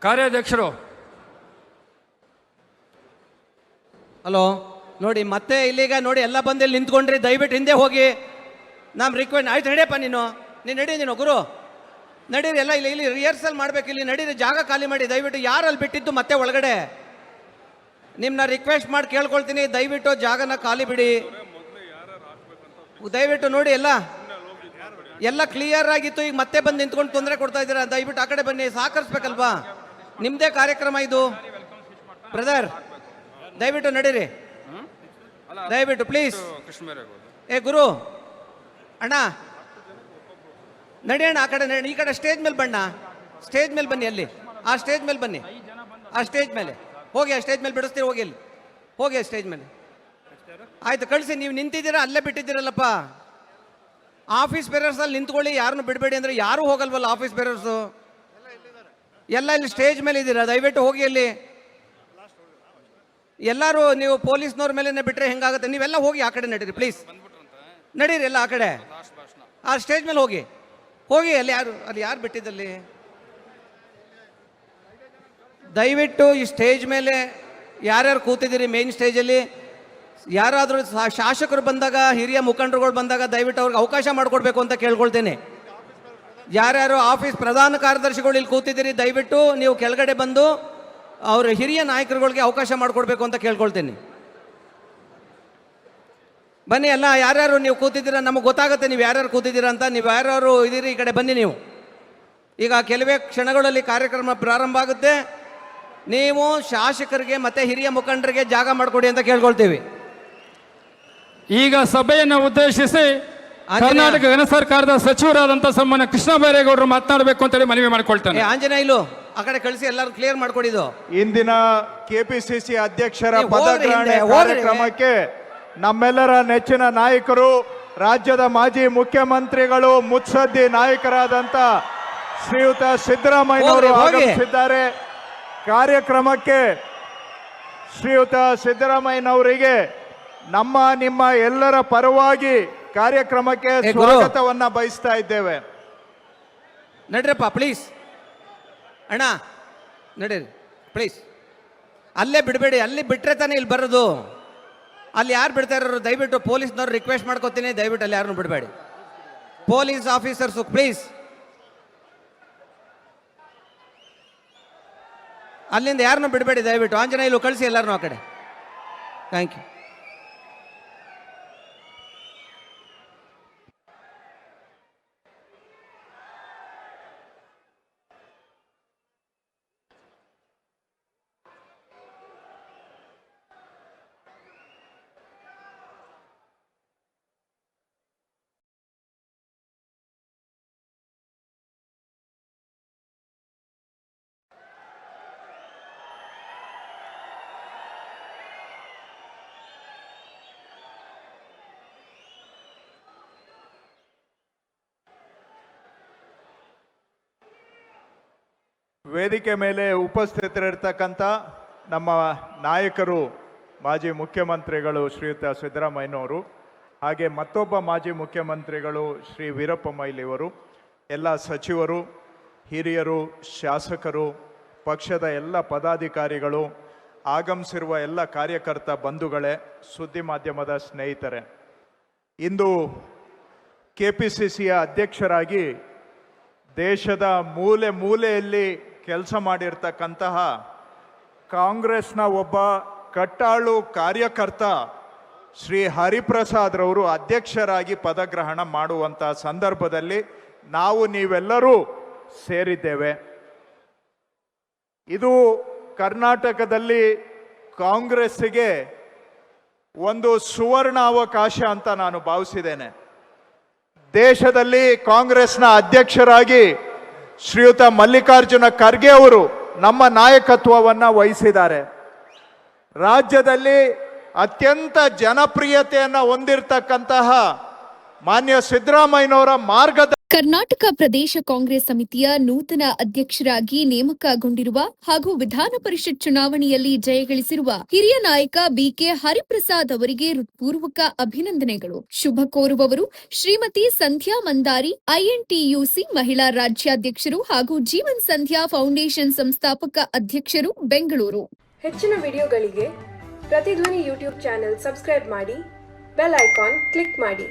ಕಾರ್ಯಾಧ್ಯಕ್ಷರು. Hello ನೋಡಿ, ಮತ್ತೆ ಇಲ್ಲಿಗ ನೋಡಿ ಎಲ್ಲ ಬಂದು ಇಲ್ಲಿ ನಿಂತ್ಕೊಂಡ್ರಿ, ದಯವಿಟ್ಟು ಹಿಂದೆ ಹೋಗಿ. ನಮ್ಮ ರಿಕ್ವೆಸ್ಟ್ ಆಯ್ತು, ನಡಿಯಪ್ಪ ನೀನು ನಡಿ, ನೀನು ಗುರು ನಡೀರಿ, ಎಲ್ಲ ಇಲ್ಲಿ ರಿಹರ್ಸಲ್ ಮಾಡ್ಬೇಕು, ಇಲ್ಲಿ ನಡೀರಿ, ಜಾಗ ಖಾಲಿ ಮಾಡಿ ದಯವಿಟ್ಟು. ಯಾರಲ್ಲಿ ಬಿಟ್ಟಿದ್ದು ಮತ್ತೆ ಒಳಗಡೆ? ನಿಮ್ಮನ್ನ ರಿಕ್ವೆಸ್ಟ್ ಮಾಡಿ ಕೇಳ್ಕೊಳ್ತೀನಿ, ದಯವಿಟ್ಟು ಜಾಗನ ಖಾಲಿ ಬಿಡಿ ದಯವಿಟ್ಟು. ನೋಡಿ ಎಲ್ಲ ಕ್ಲಿಯರ್ ಆಗಿತ್ತು, ಈಗ ಮತ್ತೆ ಬಂದು ನಿಂತ್ಕೊಂಡು ತೊಂದರೆ ಕೊಡ್ತಾ ಇದ್ದೀರಾ. ದಯವಿಟ್ಟು ಆ ಕಡೆ ಬನ್ನಿ, ಸಹಕರಿಸ್ಬೇಕಲ್ವಾ, ನಿಮ್ಮದೇ ಕಾರ್ಯಕ್ರಮ ಇದು. ಬ್ರದರ್ ದಯವಿಟ್ಟು ನಡೀರಿ, ದಯವಿಟ್ಟು ಪ್ಲೀಸ್. ಏ ಗುರು ಅಣ್ಣ ನಡಿ ಅಣ್ಣ, ಆ ಕಡೆ ನಡಿ, ಈ ಕಡೆ ಸ್ಟೇಜ್ ಮೇಲೆ ಬಣ್ಣ, ಸ್ಟೇಜ್ ಮೇಲೆ ಬನ್ನಿ, ಅಲ್ಲಿ ಆ ಸ್ಟೇಜ್ ಮೇಲೆ ಬನ್ನಿ, ಆ ಸ್ಟೇಜ್ ಮೇಲೆ ಹೋಗಿ, ಆ ಸ್ಟೇಜ್ ಮೇಲೆ ಬಿಡಿಸ್ತೀರಿ, ಹೋಗಿ ಅಲ್ಲಿ ಹೋಗಿ ಆ ಸ್ಟೇಜ್ ಮೇಲೆ. ಆಯ್ತು ಕಳಿಸಿ, ನೀವು ನಿಂತಿದ್ದೀರಾ ಅಲ್ಲೇ ಬಿಟ್ಟಿದ್ದೀರಲ್ಲಪ್ಪ. ಆಫೀಸ್ ಬೇರರ್ಸಲ್ಲಿ ನಿಂತ್ಕೊಳ್ಳಿ, ಯಾರನ್ನು ಬಿಡಬೇಡಿ ಅಂದರೆ ಯಾರೂ ಹೋಗಲ್ವಲ್ಲ ಆಫೀಸ್ ಬೇರರ್ಸು, ಎಲ್ಲ ಇಲ್ಲಿ ಸ್ಟೇಜ್ ಮೇಲೆ ಇದ್ದೀರಾ, ದಯವಿಟ್ಟು ಹೋಗಿ ಅಲ್ಲಿ. ಎಲ್ಲರೂ ನೀವು ಪೊಲೀಸ್ನವ್ರ ಮೇಲೆ ಬಿಟ್ಟರೆ ಹೆಂಗಾಗುತ್ತೆ? ನೀವೆಲ್ಲ ಹೋಗಿ ಆ ಕಡೆ ನಡೀರಿ ಪ್ಲೀಸ್, ನಡೀರಿ ಎಲ್ಲ ಆ ಕಡೆ, ಆ ಸ್ಟೇಜ್ ಮೇಲೆ ಹೋಗಿ ಹೋಗಿ, ಅಲ್ಲಿ ಯಾರು ಬಿಟ್ಟಿದ್ದಲ್ಲಿ? ದಯವಿಟ್ಟು ಈ ಸ್ಟೇಜ್ ಮೇಲೆ ಯಾರ್ಯಾರು ಕೂತಿದ್ದೀರಿ ಮೇನ್ ಸ್ಟೇಜಲ್ಲಿ, ಯಾರಾದರೂ ಶಾಸಕರು ಬಂದಾಗ, ಹಿರಿಯ ಮುಖಂಡರುಗಳು ಬಂದಾಗ ದಯವಿಟ್ಟು ಅವ್ರಿಗೆ ಅವಕಾಶ ಮಾಡಿಕೊಡ್ಬೇಕು ಅಂತ ಕೇಳ್ಕೊಳ್ತೇನೆ. ಯಾರ್ಯಾರು ಆಫೀಸ್ ಪ್ರಧಾನ ಕಾರ್ಯದರ್ಶಿಗಳು ಇಲ್ಲಿ ಕೂತಿದ್ದೀರಿ, ದಯವಿಟ್ಟು ನೀವು ಕೆಳಗಡೆ ಬಂದು ಅವ್ರ ಹಿರಿಯ ನಾಯಕರುಗಳಿಗೆ ಅವಕಾಶ ಮಾಡಿಕೊಡ್ಬೇಕು ಅಂತ ಕೇಳ್ಕೊಳ್ತೇನೆ. ಬನ್ನಿ ಎಲ್ಲ, ಯಾರ್ಯಾರು ನೀವು ಕೂತಿದ್ದೀರಾ, ನಮಗೆ ಗೊತ್ತಾಗುತ್ತೆ ನೀವು ಯಾರ್ಯಾರು ಕೂತಿದ್ದೀರಾ ಅಂತ. ನೀವು ಯಾರ್ಯಾರು ಇದ್ದೀರಿ ಈ ಕಡೆ ಬನ್ನಿ ನೀವು. ಈಗ ಕೆಲವೇ ಕ್ಷಣಗಳಲ್ಲಿ ಕಾರ್ಯಕ್ರಮ ಪ್ರಾರಂಭ ಆಗುತ್ತೆ. ನೀವು ಶಾಸಕರಿಗೆ ಮತ್ತು ಹಿರಿಯ ಮುಖಂಡರಿಗೆ ಜಾಗ ಮಾಡಿಕೊಡಿ ಅಂತ ಕೇಳ್ಕೊಳ್ತೀವಿ. ಈಗ ಸಭೆಯನ್ನು ಉದ್ದೇಶಿಸಿ ಕರ್ನಾಟಕ ಘನ ಸರ್ಕಾರದ ಸಚಿವರಾದಂಥ ಸನ್ಮಾನ್ಯ ಕೃಷ್ಣ ಬೈರೇಗೌಡರು ಮಾತನಾಡಬೇಕು ಅಂತೇಳಿ ಮನವಿ ಮಾಡಿಕೊಳ್ತಾನೆ. ಆಂಜನೇಯಲು ಆ ಕಡೆ ಕಳಿಸಿ, ಎಲ್ಲರೂ ಕ್ಲಿಯರ್ ಮಾಡ್ಕೊಡಿದ್ದು. ಇಂದಿನ ಕೆಪಿಸಿಸಿ ಅಧ್ಯಕ್ಷರ ಪದಗ್ರಹಣೆ ಕಾರ್ಯಕ್ರಮಕ್ಕೆ ನಮ್ಮೆಲ್ಲರ ನೆಚ್ಚಿನ ನಾಯಕರು, ರಾಜ್ಯದ ಮಾಜಿ ಮುಖ್ಯಮಂತ್ರಿಗಳು, ಮುತ್ಸದ್ದಿ ನಾಯಕರಾದಂಥ ಶ್ರೀಯುತ ಸಿದ್ದರಾಮಯ್ಯನವರು ಆಗಮಿಸಿದ್ದಾರೆ. ಕಾರ್ಯಕ್ರಮಕ್ಕೆ ಶ್ರೀಯುತ ಸಿದ್ದರಾಮಯ್ಯನವರಿಗೆ ನಮ್ಮ ನಿಮ್ಮ ಎಲ್ಲರ ಪರವಾಗಿ ಕಾರ್ಯಕ್ರಮಕ್ಕೆ ಸ್ವಾಗತವನ್ನ ಬಯಸ್ತಾ ಇದ್ದೇವೆ. ನಡ್ರಪ್ಪ ಪ್ಲೀಸ್, ಅಣ್ಣ ನಡೀರಿ ಪ್ಲೀಸ್, ಅಲ್ಲೇ ಬಿಡಬೇಡಿ, ಅಲ್ಲಿ ಬಿಟ್ಟರೆ ತಾನೇ ಇಲ್ಲಿ ಬರೋದು. ಅಲ್ಲಿ ಯಾರು ಬಿಡ್ತಾ ಇರೋರು? ದಯವಿಟ್ಟು ಪೊಲೀಸ್ನವ್ರು ರಿಕ್ವೆಸ್ಟ್ ಮಾಡ್ಕೋತೀನಿ, ದಯವಿಟ್ಟು ಅಲ್ಲಿ ಯಾರನ್ನು ಬಿಡಬೇಡಿ. ಪೊಲೀಸ್ ಆಫೀಸರ್ಸು ಪ್ಲೀಸ್, ಅಲ್ಲಿಂದ ಯಾರನ್ನು ಬಿಡಬೇಡಿ ದಯವಿಟ್ಟು. ಆಂಜನೇಯಲು ಕಳಿಸಿ ಎಲ್ಲರನ್ನೂ ಆ ಕಡೆ. Thank you. ವೇದಿಕೆ ಮೇಲೆ ಉಪಸ್ಥಿತರಿರ್ತಕ್ಕಂಥ ನಮ್ಮ ನಾಯಕರು, ಮಾಜಿ ಮುಖ್ಯಮಂತ್ರಿಗಳು ಶ್ರೀಯುತ ಸಿದ್ದರಾಮಯ್ಯನವರು, ಹಾಗೆ ಮತ್ತೊಬ್ಬ ಮಾಜಿ ಮುಖ್ಯಮಂತ್ರಿಗಳು ಶ್ರೀ ವೀರಪ್ಪ ಮೊಯ್ಲಿಯವರು, ಎಲ್ಲ ಸಚಿವರು, ಹಿರಿಯರು, ಶಾಸಕರು, ಪಕ್ಷದ ಎಲ್ಲ ಪದಾಧಿಕಾರಿಗಳು, ಆಗಮಿಸಿರುವ ಎಲ್ಲ ಕಾರ್ಯಕರ್ತ ಬಂಧುಗಳೇ, ಸುದ್ದಿ ಮಾಧ್ಯಮದ ಸ್ನೇಹಿತರೆ, ಇಂದು ಕೆಪಿಸಿಸಿಯ ಅಧ್ಯಕ್ಷರಾಗಿ ದೇಶದ ಮೂಲೆ ಮೂಲೆಯಲ್ಲಿ ಕೆಲಸ ಮಾಡಿರ್ತಕ್ಕಂತಹ ಕಾಂಗ್ರೆಸ್ನ ಒಬ್ಬ ಕಟ್ಟಾಳು ಕಾರ್ಯಕರ್ತ ಶ್ರೀ ಹರಿಪ್ರಸಾದ್ರವರು ಅಧ್ಯಕ್ಷರಾಗಿ ಪದಗ್ರಹಣ ಮಾಡುವಂಥ ಸಂದರ್ಭದಲ್ಲಿ ನಾವು ನೀವೆಲ್ಲರೂ ಸೇರಿದ್ದೇವೆ. ಇದು ಕರ್ನಾಟಕದಲ್ಲಿ ಕಾಂಗ್ರೆಸ್ಸಿಗೆ ಒಂದು ಸುವರ್ಣಾವಕಾಶ ಅಂತ ನಾನು ಭಾವಿಸಿದ್ದೇನೆ. ದೇಶದಲ್ಲಿ ಕಾಂಗ್ರೆಸ್ನ ಅಧ್ಯಕ್ಷರಾಗಿ ಶ್ರೀಯುತ ಮಲ್ಲಿಕಾರ್ಜುನ ಖರ್ಗೆ ಅವರು ನಮ್ಮ ನಾಯಕತ್ವವನ್ನು ವಹಿಸಿದ್ದಾರೆ. ರಾಜ್ಯದಲ್ಲಿ ಅತ್ಯಂತ ಜನಪ್ರಿಯತೆಯನ್ನು ಹೊಂದಿರತಕ್ಕಂತಹ ಮಾನ್ಯ ಸಿದ್ದರಾಮಯ್ಯನವರ ಮಾರ್ಗದ ಕರ್ನಾಟಕ ಪ್ರದೇಶ ಕಾಂಗ್ರೆಸ್ ಸಮಿತಿಯ ನೂತನ ಅಧ್ಯಕ್ಷರಾಗಿ ನೇಮಕಗೊಂಡಿರುವ ಹಾಗೂ ವಿಧಾನ ಪರಿಷತ್ ಚುನಾವಣೆಯಲ್ಲಿ ಜಯಗಳಿಸಿರುವ ಹಿರಿಯ ನಾಯಕ ಬಿಕೆ ಹರಿಪ್ರಸಾದ್ ಅವರಿಗೆ ಹೃತ್ಪೂರ್ವಕ ಅಭಿನಂದನೆಗಳು. ಶುಭ ಕೋರುವವರು ಶ್ರೀಮತಿ ಸಂಧ್ಯಾ ಮಂದಾರಿ, ಐಎನ್ಟಿಯುಸಿ ಮಹಿಳಾ ರಾಜ್ಯಾಧ್ಯಕ್ಷರು ಹಾಗೂ ಜೀವನ್ ಸಂಧ್ಯಾ ಫೌಂಡೇಶನ್ ಸಂಸ್ಥಾಪಕ ಅಧ್ಯಕ್ಷರು, ಬೆಂಗಳೂರು. ಹೆಚ್ಚಿನ ವಿಡಿಯೋಗಳಿಗೆ ಪ್ರತಿಧ್ವನಿ ಯೂಟ್ಯೂಬ್ ಚಾನೆಲ್ ಸಬ್ಸ್ಕ್ರೈಬ್ ಮಾಡಿ, ಬೆಲ್ ಐಕಾನ್ ಕ್ಲಿಕ್ ಮಾಡಿ.